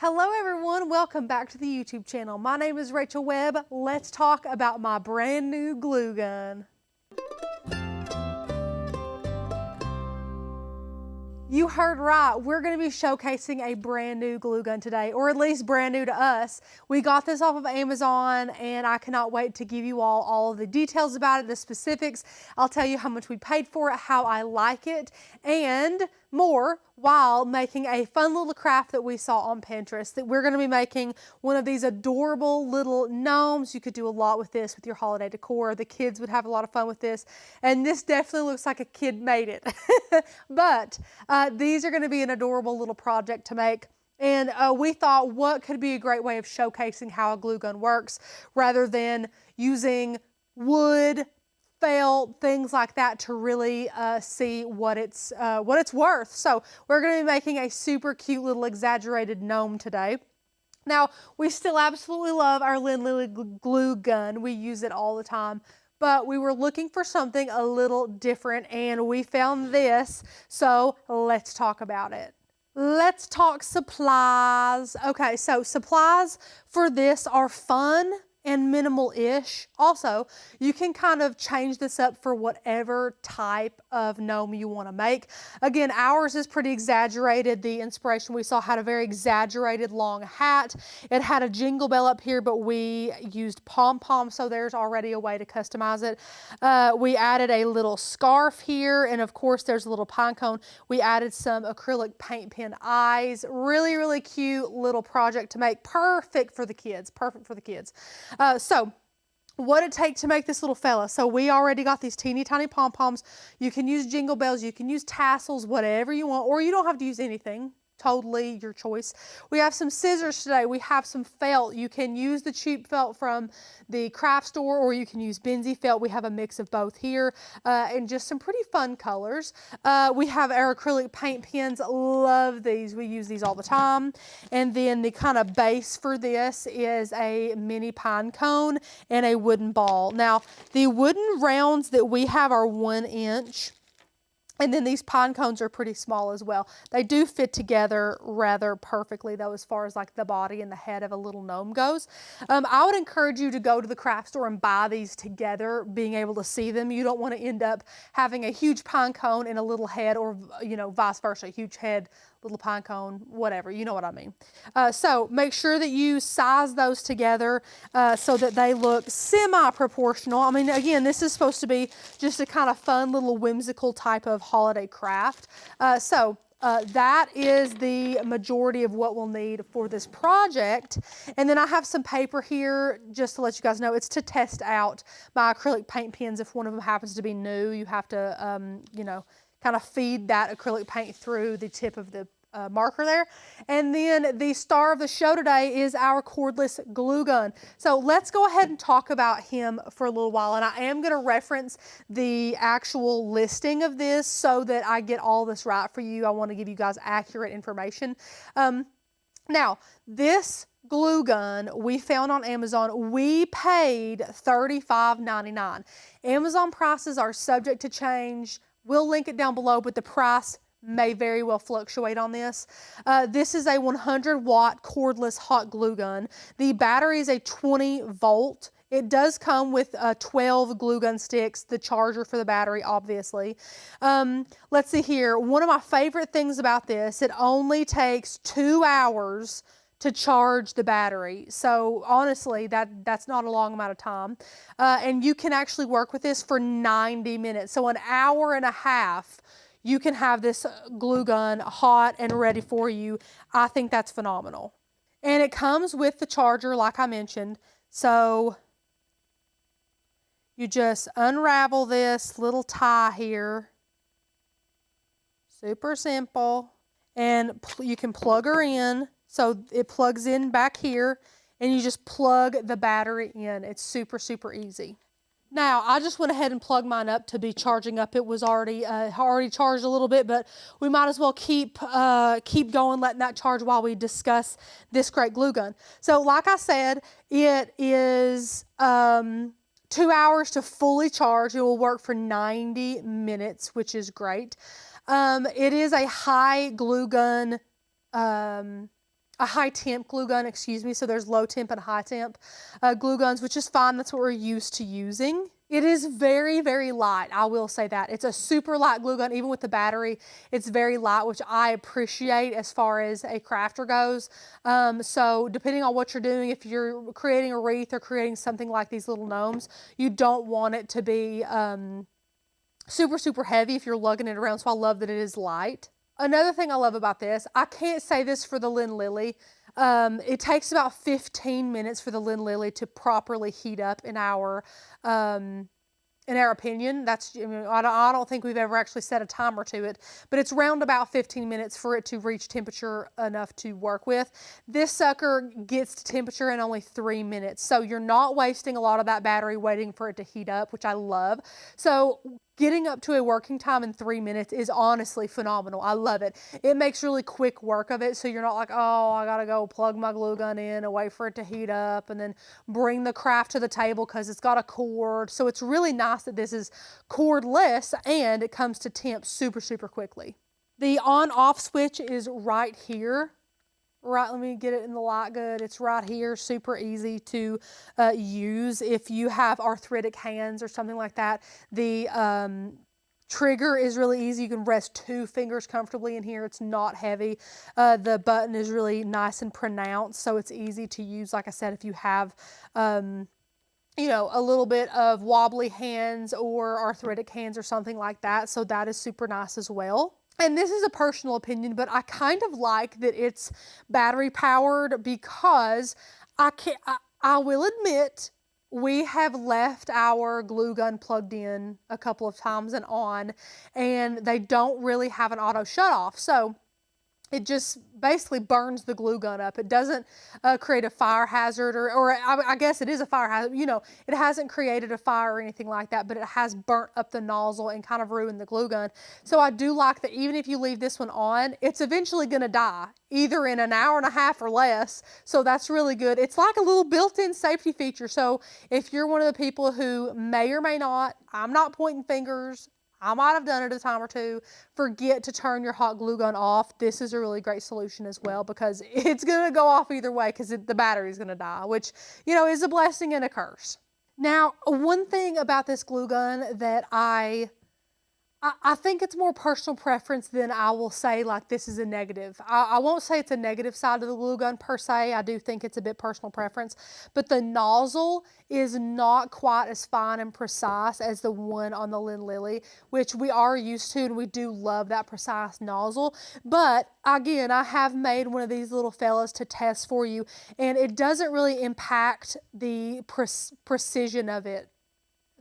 Hello everyone, welcome back to the YouTube channel. My name is Rachel Webb. Let's talk about my brand new glue gun. You heard right, we're going to be showcasing a brand new glue gun today, or at least brand new to us. We got this off of Amazon and I cannot wait to give you all of the details about it, the specifics. I'll tell you how much we paid for it, how I like it, and more while making a fun little craft that we saw on Pinterest. That we're going to be making one of these adorable little gnomes. You could do a lot with this with your holiday decor. The kids would have a lot of fun with this, and this definitely looks like a kid made it. But these are going to be an adorable little project to make. And we thought, what could be a great way of showcasing how a glue gun works rather than using wood, felt, things like that to really see what it's worth. So we're going to be making a super cute little exaggerated gnome today. Now, we still absolutely love our Lily glue gun. We use it all the time. But we were looking for something a little different and we found this. So let's talk about it. Let's talk supplies. Okay, so supplies for this are fun and minimal-ish. Also, you can kind of change this up for whatever type of gnome you want to make. Again, ours is pretty exaggerated. The inspiration we saw had a very exaggerated long hat. It had a jingle bell up here, but we used pom-poms, so there's already a way to customize it. We added a little scarf here, and of course there's a little pine cone. We added some acrylic paint pen eyes. Really, really cute little project to make. Perfect for the kids. Perfect for the kids. So what it takes to make this little fella. So we already got these teeny tiny pom-poms. You can use jingle bells, you can use tassels, whatever you want, or you don't have to use anything. Totally your choice. We have some scissors today. We have some felt. You can use the cheap felt from the craft store or you can use Benzie felt. We have a mix of both here and just some pretty fun colors. We have our acrylic paint pens. Love these. We use these all the time. And then the kind of base for this is a mini pine cone and a wooden ball. Now, the wooden rounds that we have are 1 inch. And then these pine cones are pretty small as well. They do fit together rather perfectly though, as far as like the body and the head of a little gnome goes. I would encourage you to go to the craft store and buy these together, being able to see them. You don't want to end up having a huge pine cone and a little head, or vice versa, a huge head, little pine cone, whatever, you know what I mean. So make sure that you size those together so that they look semi-proportional. I mean, again, this is supposed to be just a kind of fun little whimsical type of holiday craft. That is the majority of what we'll need for this project. And then I have some paper here just to let you guys know. It's to test out my acrylic paint pens. If one of them happens to be new, you have to, kind of feed that acrylic paint through the tip of the marker there. And then the star of the show today is our cordless glue gun. So let's go ahead and talk about him for a little while. And I am going to reference the actual listing of this so that I get all this right for you. I want to give you guys accurate information. Now, this glue gun we found on Amazon. We paid $35.99. Amazon prices are subject to change. We'll link it down below, but the price may very well fluctuate on this. This is a 100-watt cordless hot glue gun. The battery is a 20-volt. It does come with 12 glue gun sticks, the charger for the battery, obviously. Let's see here. One of my favorite things about this, it only takes 2 hours to charge the battery. So honestly, that's not a long amount of time. And you can actually work with this for 90 minutes. So an hour and a half, you can have this glue gun hot and ready for you. I think that's phenomenal. And it comes with the charger, like I mentioned. So you just unravel this little tie here. Super simple. And you can plug her in. So it plugs in back here and you just plug the battery in. It's super, super easy. Now, I just went ahead and plugged mine up to be charging up. It was already charged a little bit, but we might as well keep going, letting that charge while we discuss this great glue gun. So like I said, it is 2 hours to fully charge. It will work for 90 minutes, which is great. It is a high glue gun a high temp glue gun, excuse me. So there's low temp and high temp glue guns, which is fine. That's what we're used to using. It is very, very light. I will say that. It's a super light glue gun, even with the battery. It's very light, which I appreciate as far as a crafter goes. So depending on what you're doing, if you're creating a wreath or creating something like these little gnomes, you don't want it to be super, super heavy if you're lugging it around. So I love that it is light. Another thing I love about this, I can't say this for the Lynn Lily. It takes about 15 minutes for the Lynn Lily to properly heat up in our opinion. That's, I mean, I don't think we've ever actually set a timer to it, but it's round about 15 minutes for it to reach temperature enough to work with. This sucker gets to temperature in only 3 minutes. So you're not wasting a lot of that battery waiting for it to heat up, which I love. So getting up to a working time in 3 minutes is honestly phenomenal. I love it. It makes really quick work of it, so you're not like, oh, I gotta go plug my glue gun in and wait for it to heat up and then bring the craft to the table because it's got a cord. So it's really nice that this is cordless and it comes to temp super, super quickly. The on-off switch is right here. Right, let me get it in the light good. It's right here, super easy to use. If you have arthritic hands or something like that, the trigger is really easy. You can rest 2 fingers comfortably in here. It's not heavy. The button is really nice and pronounced, so it's easy to use. Like I said, if you have you know, a little bit of wobbly hands or arthritic hands or something like that, so that is super nice as well. And this is a personal opinion, but I kind of like that it's battery powered because I will admit we have left our glue gun plugged in a couple of times and on, and they don't really have an auto shut off. So it just basically burns the glue gun up. It doesn't create a fire hazard, or I guess it is a fire hazard. You know, it hasn't created a fire or anything like that, but it has burnt up the nozzle and kind of ruined the glue gun. So I do like that even if you leave this one on, it's eventually gonna die, either in an hour and a half or less. So that's really good. It's like a little built-in safety feature. So if you're one of the people who may or may not, I'm not pointing fingers, I might have done it a time or two, forget to turn your hot glue gun off, this is a really great solution as well because it's going to go off either way because the battery's going to die, which, you know, is a blessing and a curse. Now, one thing about this glue gun that I think it's more personal preference than I will say like this is a negative. I won't say it's a negative side of the glue gun per se. I do think it's a bit personal preference, but the nozzle is not quite as fine and precise as the one on the Lynn Lily, which we are used to, and we do love that precise nozzle. But again, I have made one of these little fellas to test for you, and it doesn't really impact the precision of it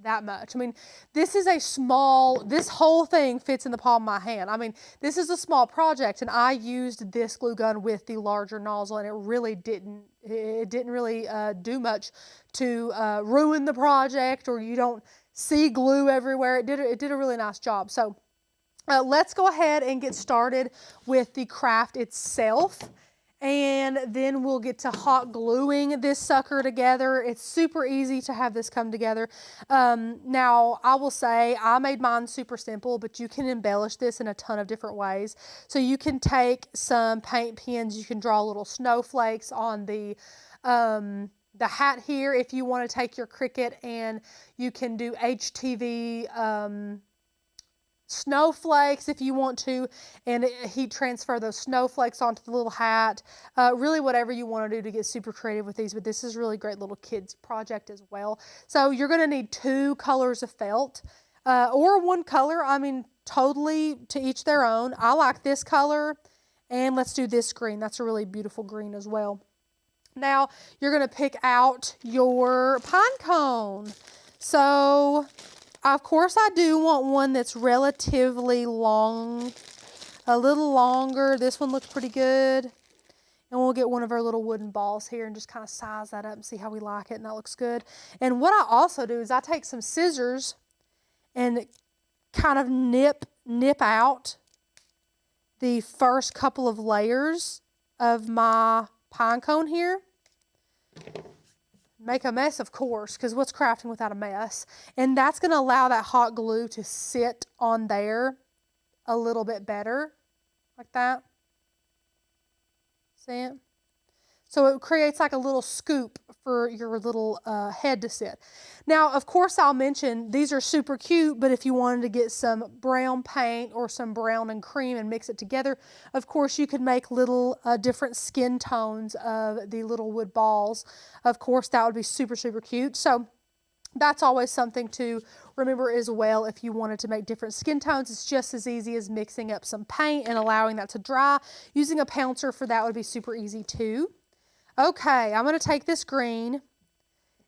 that much. I mean, this is a small, this whole thing fits in the palm of my hand. I mean, this is a small project, and I used this glue gun with the larger nozzle, and it really didn't really do much to ruin the project, or you don't see glue everywhere. It did a really nice job. So let's go ahead and get started with the craft itself. And then we'll get to hot gluing this sucker together. It's super easy to have this come together. Now, I will say I made mine super simple, but you can embellish this in a ton of different ways. So you can take some paint pens, you can draw little snowflakes on the hat here if you want to take your Cricut, and you can do HTV snowflakes if you want to, and heat transfer those snowflakes onto the little hat. Really whatever you want to do to get super creative with these, but this is a really great little kids project as well. So you're going to need 2 colors of felt, or 1 color. I mean, totally to each their own. I like this color, and let's do this green. That's a really beautiful green as well. Now you're going to pick out your pine cone. So of course, I do want one that's relatively long, a little longer. This one looks pretty good. And we'll get one of our little wooden balls here and just kind of size that up and see how we like it, and that looks good. And what I also do is I take some scissors and kind of nip out the first couple of layers of my pine cone here. Make a mess, of course, because what's crafting without a mess? And that's going to allow that hot glue to sit on there a little bit better, like that. See it? So it creates like a little scoop for your little head to sit. Now, of course, I'll mention these are super cute, but if you wanted to get some brown paint or some brown and cream and mix it together, of course, you could make little different skin tones of the little wood balls. Of course, that would be super, super cute. So that's always something to remember as well. If you wanted to make different skin tones, it's just as easy as mixing up some paint and allowing that to dry. Using a pouncer for that would be super easy too. Okay, I'm going to take this green,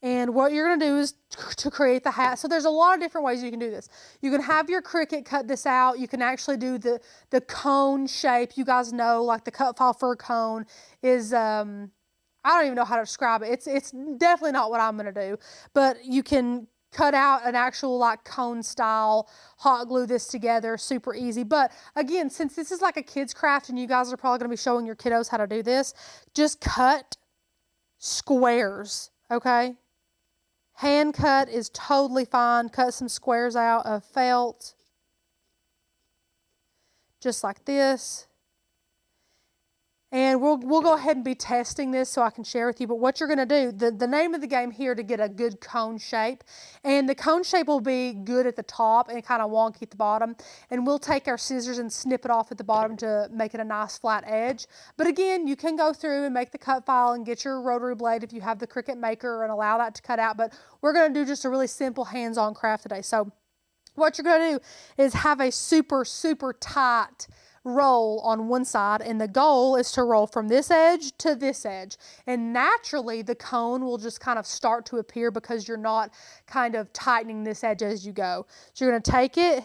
and what you're going to do is to create the hat. So there's a lot of different ways you can do this. You can have your Cricut cut this out. You can actually do the cone shape. You guys know, like the cut file for a cone is, I don't even know how to describe it. It's definitely not what I'm going to do, but you can cut out an actual like cone style, hot glue this together, super easy. But again, since this is like a kid's craft and you guys are probably going to be showing your kiddos how to do this, just cut squares, okay? Hand cut is totally fine. Cut some squares out of felt, just like this. And we'll go ahead and be testing this so I can share with you. But what you're going to do, the name of the game here to get a good cone shape, and the cone shape will be good at the top and kind of wonky at the bottom. And we'll take our scissors and snip it off at the bottom to make it a nice flat edge. But again, you can go through and make the cut file and get your rotary blade if you have the Cricut Maker and allow that to cut out. But we're going to do just a really simple hands-on craft today. So what you're going to do is have a super, super tight roll on one side, and the goal is to roll from this edge to this edge, and naturally the cone will just kind of start to appear because you're not kind of tightening this edge as you go. So you're going to take it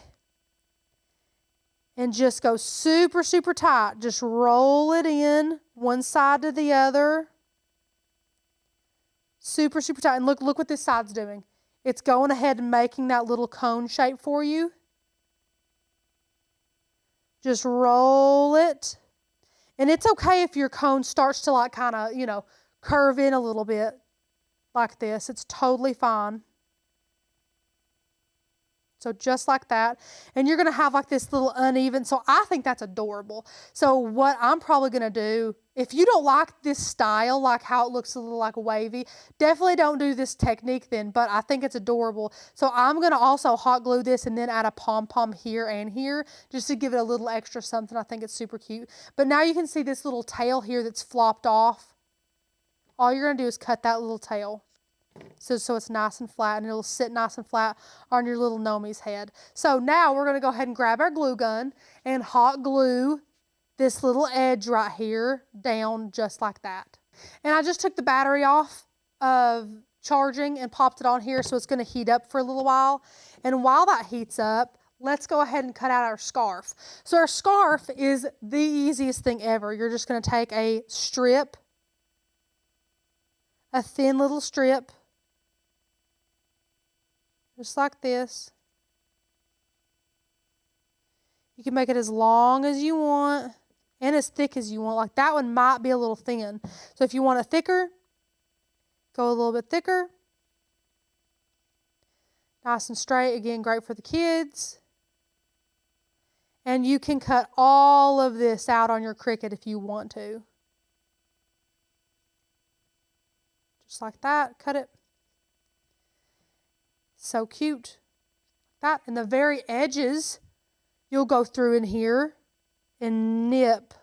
and just go super, super tight. Just roll it in one side to the other. Super, super tight. And look what this side's doing. It's going ahead and making that little cone shape for you. Just roll it. And it's okay if your cone starts to like kind of, you know, curve in a little bit like this. It's totally fine. So just like that. And you're going to have like this little uneven. So I think that's adorable. So what I'm probably going to do, if you don't like this style, like how it looks a little like wavy, definitely don't do this technique then, but I think it's adorable. So I'm going to also hot glue this and then add a pom-pom here and here just to give it a little extra something. I think it's super cute. But now you can see this little tail here that's flopped off. All you're going to do is cut that little tail. So it's nice and flat, and it'll sit nice and flat on your little Nomi's head. So now we're going to go ahead and grab our glue gun and hot glue this little edge right here down just like that. And I just took the battery off of charging and popped it on here, so it's going to heat up for a little while. And while that heats up, let's go ahead and cut out our scarf. So our scarf is the easiest thing ever. You're just going to take a strip, a thin little strip, just like this. You can make it as long as you want and as thick as you want. Like that one might be a little thin. So if you want it thicker, go a little bit thicker. Nice and straight. Again, great for the kids. And you can cut all of this out on your Cricut if you want to. Just like that. Cut it. So cute. That, and the very edges, you'll go through in here and nip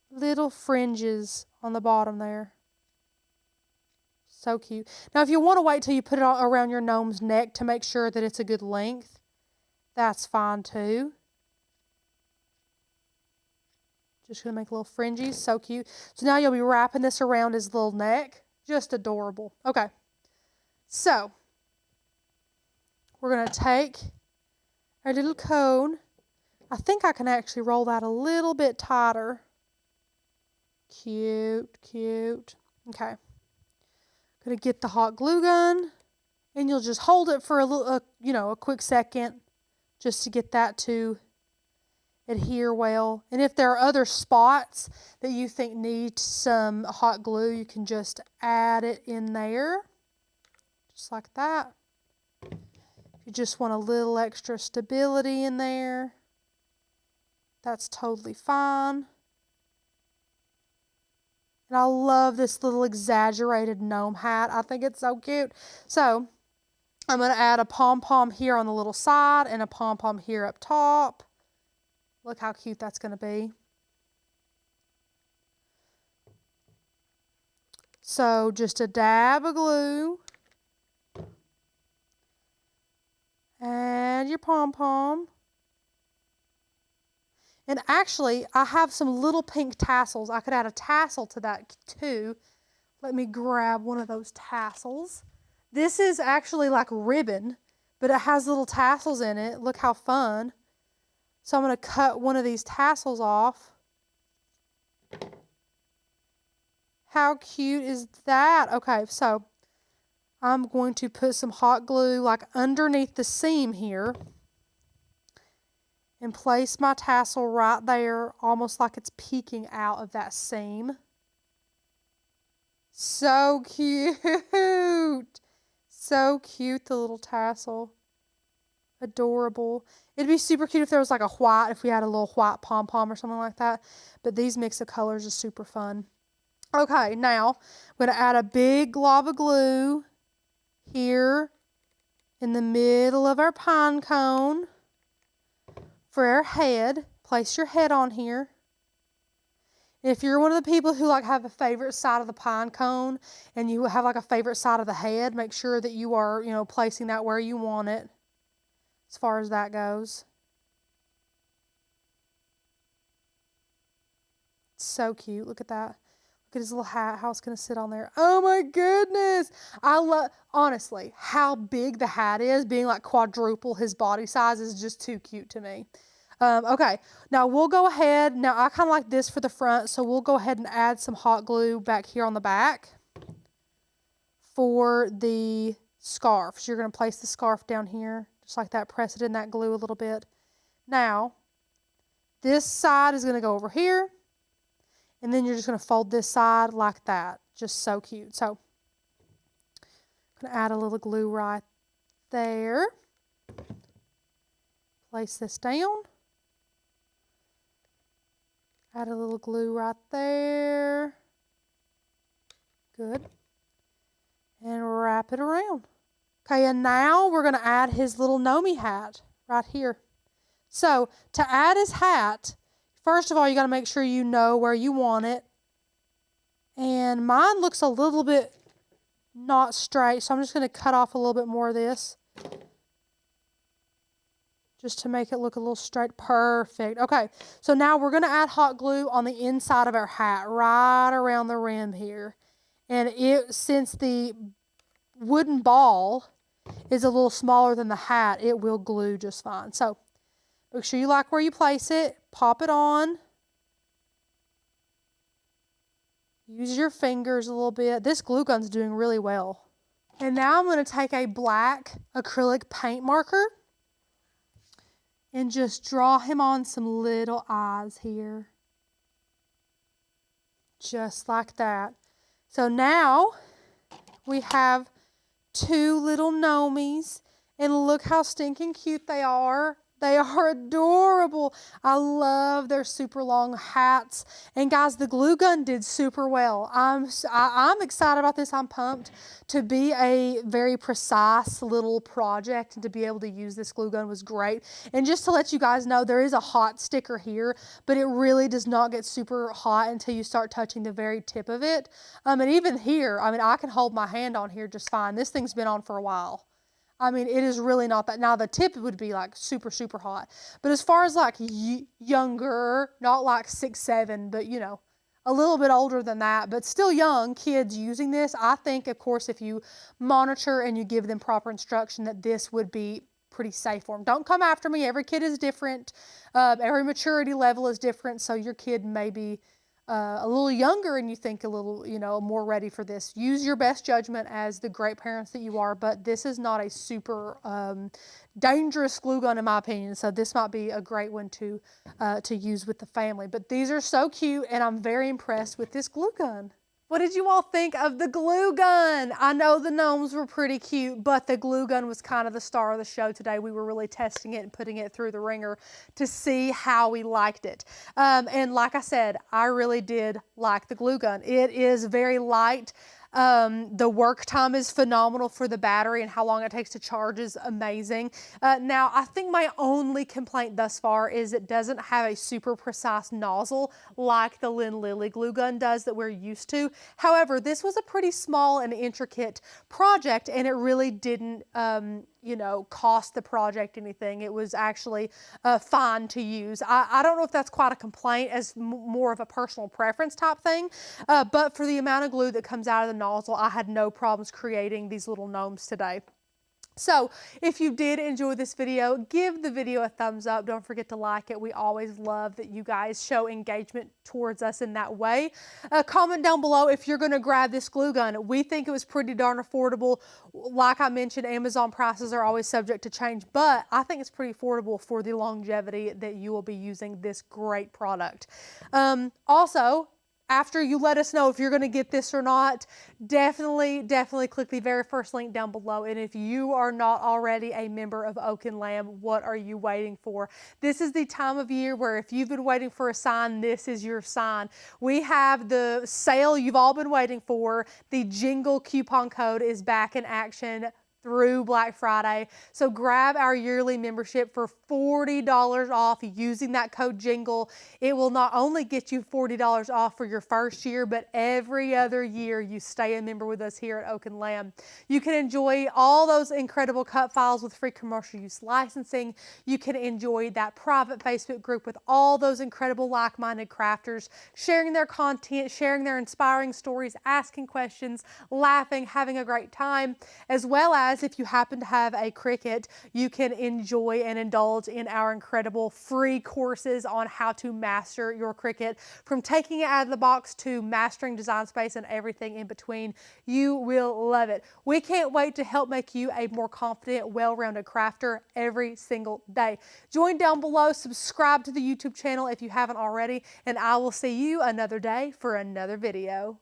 little fringes on the bottom there. So cute. Now, if you want to wait till you put it all around your gnome's neck to make sure that it's a good length, that's fine too. Just going to make little fringes. So cute. So now you'll be wrapping this around his little neck. Just adorable. Okay. So, we're going to take our little cone. I think I can actually roll that a little bit tighter. Cute, cute. Okay. Going to get the hot glue gun, and you'll just hold it for a little, a quick second just to get that to adhere well. And if there are other spots that you think need some hot glue, you can just add it in there. Just like that. If you just want a little extra stability in there, that's totally fine. And I love this little exaggerated gnome hat. I think it's so cute. So I'm going to add a pom-pom here on the little side and a pom-pom here up top. Look how cute that's going to be. So just a dab of glue. And your pom-pom. And actually, I have some little pink tassels. I could add a tassel to that too. Let me grab one of those tassels. This is actually like ribbon, but it has little tassels in it. Look how fun. So I'm going to cut one of these tassels off. How cute is that? Okay, so I'm going to put some hot glue like underneath the seam here and place my tassel right there, almost like it's peeking out of that seam. So cute. So cute, the little tassel. Adorable. It'd be super cute if there was like a white, if we had a little white pom-pom or something like that. But these mix of colors is super fun. Okay, now I'm going to add a big glob of glue here in the middle of our pine cone for our head. Place your head on here. If you're one of the people who like have a favorite side of the pine cone and you have like a favorite side of the head, make sure that you are, placing that where you want it as far as that goes. So cute. Look at that. Look at his little hat, how it's going to sit on there. Oh my goodness. I love, honestly, how big the hat is, being like quadruple his body size is just too cute to me. Okay, now we'll go ahead. Now I kind of like this for the front, so we'll go ahead and add some hot glue back here on the back for the scarf. So you're going to place the scarf down here, just like that. Press it in that glue a little bit. Now, this side is going to go over here, and then you're just going to fold this side like that. Just so cute. So, I'm going to add a little glue right there. Place this down. Add a little glue right there. Good. And wrap it around. Okay, and now we're going to add his little Nomi hat right here. So, to add his hat, first of all, you got to make sure you know where you want it. And mine looks a little bit not straight, so I'm just going to cut off a little bit more of this, just to make it look a little straight. Perfect. Okay, so now we're going to add hot glue on the inside of our hat, right around the rim here. And since the wooden ball is a little smaller than the hat, it will glue just fine. So make sure you like where you place it. Pop it on. Use your fingers a little bit. This glue gun's doing really well. And now I'm going to take a black acrylic paint marker and just draw him on some little eyes here. Just like that. So now we have two little Nomies, and look how stinking cute they are. They are adorable. I love their super long hats. And guys, the glue gun did super well. I'm excited about this. I'm pumped. To be a very precise little project and to be able to use this glue gun was great. And just to let you guys know, there is a hot sticker here, but it really does not get super hot until you start touching the very tip of it. And even here, I can hold my hand on here just fine. This thing's been on for a while. It is really not that. Now, the tip would be like super, super hot. But as far as like younger, not like 6, 7, but a little bit older than that, but still young kids using this, I think, of course, if you monitor and you give them proper instruction, that this would be pretty safe for them. Don't come after me. Every kid is different. Every maturity level is different. So your kid may be a little younger and you think a little, more ready for this. Use your best judgment as the great parents that you are, but this is not a super dangerous glue gun in my opinion, so this might be a great one to use with the family. But these are so cute and I'm very impressed with this glue gun. What did you all think of the glue gun? I know the gnomes were pretty cute, but the glue gun was kind of the star of the show today. We were really testing it and putting it through the ringer to see how we liked it. And like I said, I really did like the glue gun. It is very light. The work time is phenomenal for the battery, and how long it takes to charge is amazing. Now, I think my only complaint thus far is it doesn't have a super precise nozzle like the Lily glue gun does that we're used to. However, this was a pretty small and intricate project, and it really didn't you know, cost the project anything. It was actually fine to use. I don't know if that's quite a complaint, as more of a personal preference type thing, but for the amount of glue that comes out of the nozzle, I had no problems creating these little gnomes today. So if you did enjoy this video, give the video a thumbs up. Don't forget to like it. We always love that you guys show engagement towards us in that way. Comment down below if you're going to grab this glue gun. We think it was pretty darn affordable. Like I mentioned, Amazon prices are always subject to change, but I think it's pretty affordable for the longevity that you will be using this great product. Also, after you let us know if you're going to get this or not, definitely click the very first link down below. And if you are not already a member of Oak and Lamb, what are you waiting for? This is the time of year where if you've been waiting for a sign, this is your sign. We have the sale you've all been waiting for. The Jingle coupon code is back in action through Black Friday. So grab our yearly membership for $40 off using that code JINGLE. It will not only get you $40 off for your first year, but every other year you stay a member with us here at Oak and Lamb. You can enjoy all those incredible cut files with free commercial use licensing. You can enjoy that private Facebook group with all those incredible like-minded crafters, sharing their content, sharing their inspiring stories, asking questions, laughing, having a great time, as well as if you happen to have a Cricut, you can enjoy and indulge in our incredible free courses on how to master your Cricut, from taking it out of the box to mastering Design Space and everything in between. You will love it. We can't wait to help make you a more confident, well-rounded crafter every single day. Join down below, subscribe to the YouTube channel if you haven't already, and I will see you another day for another video.